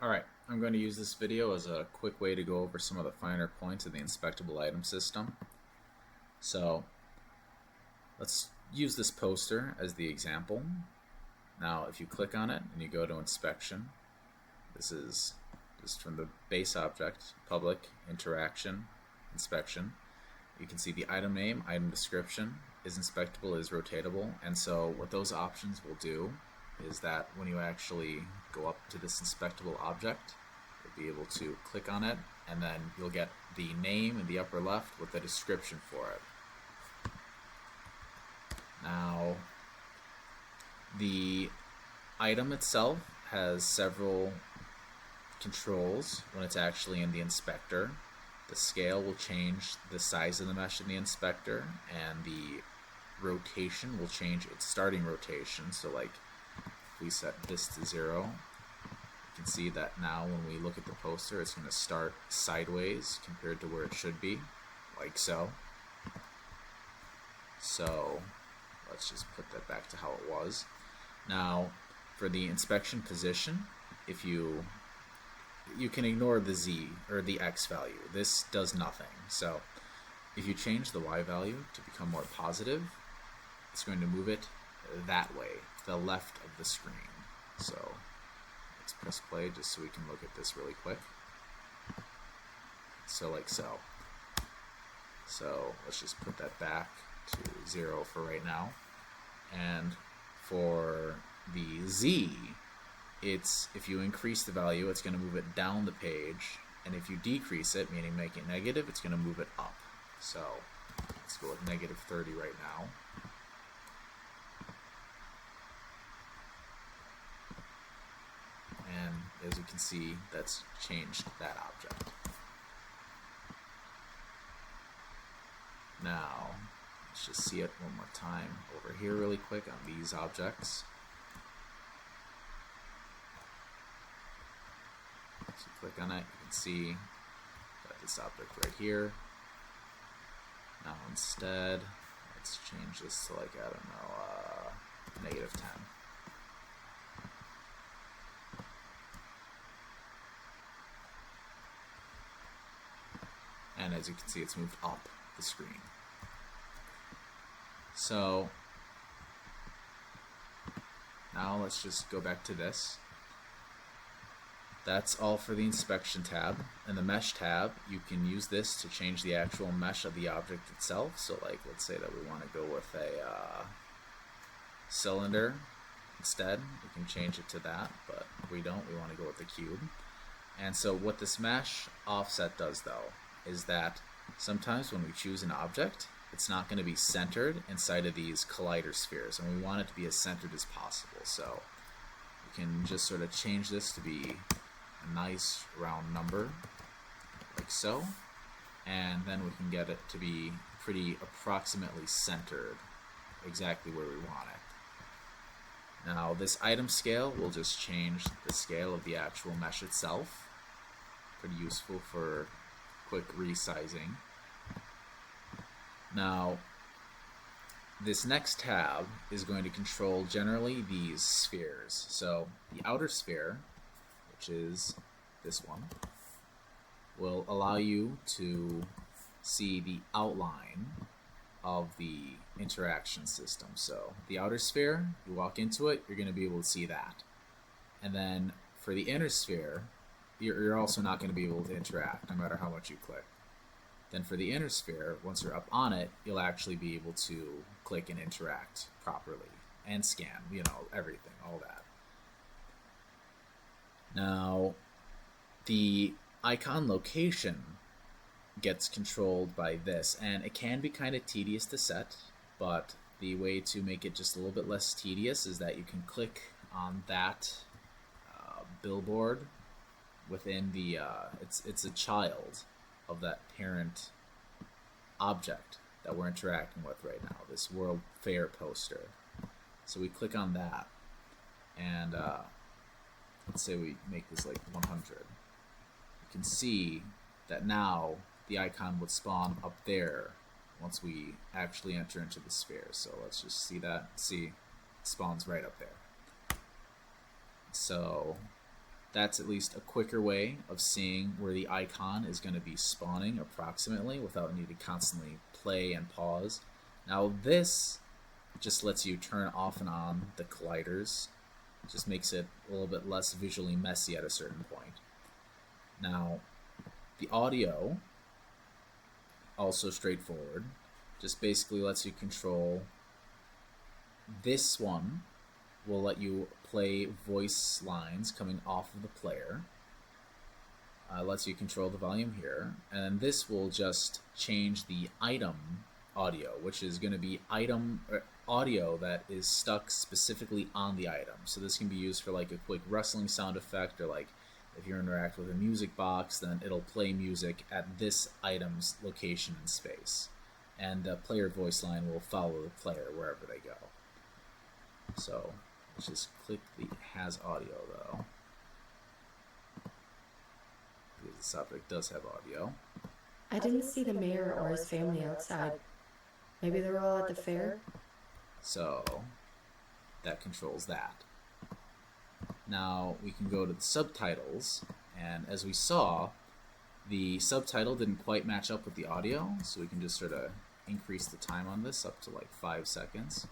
Alright, I'm going to use this video as a quick way to go over some of the finer points of the inspectable item system. So let's use this poster as the example. Now if you click on it and you go to inspection, this is just from the base object, public, interaction, inspection. You can see the item name, item description, is inspectable, is rotatable, and so what those options will do is that when you actually go up to this inspectable object, you'll be able to click on it, and then you'll get the name in the upper left with the description for it. Now, the item itself has several controls when it's actually in the inspector. The scale will change the size of the mesh in the inspector, and the rotation will change its starting rotation. So like if we set this to 0, you can see that now when we look at the poster, it's going to start sideways compared to where it should be, like so. So let's just put that back to how it was. Now for the inspection position, if you can ignore the Z or the X value. This does nothing. So if you change the Y value to become more positive, it's going to move it that way, to the left of the screen. So let's press play just so we can look at this really quick. So like so. So let's just put that back to 0 for right now. And for the Z, it's if you increase the value, it's going to move it down the page, and if you decrease it, meaning make it negative, it's going to move it up. So let's go with -30 right now. And as you can see, that's changed that object. Now let's just see it one more time over here really quick on these objects. So click on it, you can see got this object right here. Now instead, let's change this to like, I don't know, -10. And as you can see, it's moved up the screen. So now let's just go back to this. That's all for the inspection tab. In the mesh tab, you can use this to change the actual mesh of the object itself. So like, let's say that we want to go with a cylinder instead. We can change it to that, but we don't. We want to go with the cube. And so what this mesh offset does though, is that sometimes when we choose an object, it's not going to be centered inside of these collider spheres, and we want it to be as centered as possible. So we can just sort of change this to be a nice round number, like so, and then we can get it to be pretty approximately centered exactly where we want it. Now this item scale will just change the scale of the actual mesh itself. Pretty useful for quick resizing. Now this next tab is going to control generally these spheres. So the outer sphere, which is this one, will allow you to see the outline of the interaction system. So the outer sphere, you walk into it, you're going to be able to see that. And then for the inner sphere, you're also not going to be able to interact no matter how much you click. Then for the inner sphere, once you're up on it, you'll actually be able to click and interact properly and scan, you know, everything, all that. Now, the icon location gets controlled by this, and it can be kind of tedious to set, but the way to make it just a little bit less tedious is that you can click on that billboard within the, it's a child of that parent object that we're interacting with right now, this World Fair poster. So we click on that, and let's say we make this like 100. You can see that now the icon would spawn up there once we actually enter into the sphere. So let's just see that. See, it spawns right up there. So that's at least a quicker way of seeing where the icon is going to be spawning approximately without needing to constantly play and pause. Now this just lets you turn off and on the colliders. Just makes it a little bit less visually messy at a certain point. Now, the audio, also straightforward, just basically lets you control. This one will let you play voice lines coming off of the player. Lets you control the volume here. And this will just change the item audio, which is going to be audio that is stuck specifically on the item. So this can be used for like a quick rustling sound effect, or like if you interact with a music box, then it'll play music at this item's location and space. And the player voice line will follow the player wherever they go. So let's just click the has audio though, because the subject does have audio. I didn't see the mayor or his family outside. Maybe they're all at the fair? So that controls that. Now we can go to the subtitles, and as we saw, the subtitle didn't quite match up with the audio, so we can just sort of increase the time on this up to like 5 seconds.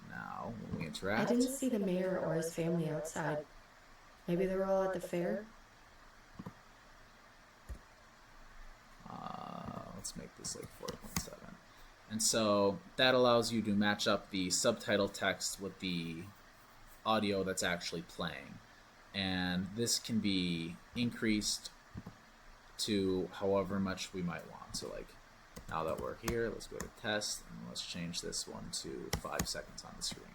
Now, when we interact... I didn't see the mayor or his family outside. Maybe they're all at the fair? Let's make this like 4.7. And so that allows you to match up the subtitle text with the audio that's actually playing. And this can be increased to however much we might want. So like, now that we're here, let's go to test, and let's change this one to 5 seconds on the screen.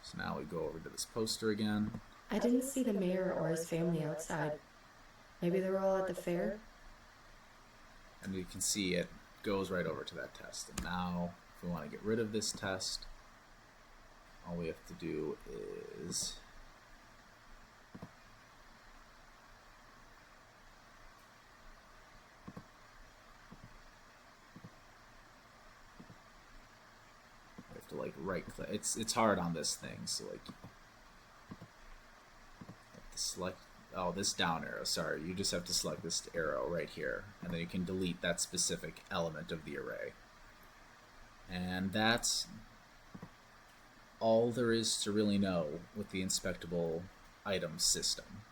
So now we go over to this poster again. I didn't see the mayor or his family outside. Maybe they're all at the fair? And you can see it goes right over to that test. And now, if we want to get rid of this test, all we have to do is we have to like right click. It's hard on this thing, so like you have to select this down arrow. Sorry, you just have to select this arrow right here, and then you can delete that specific element of the array. And that's all there is to really know with the inspectable item system.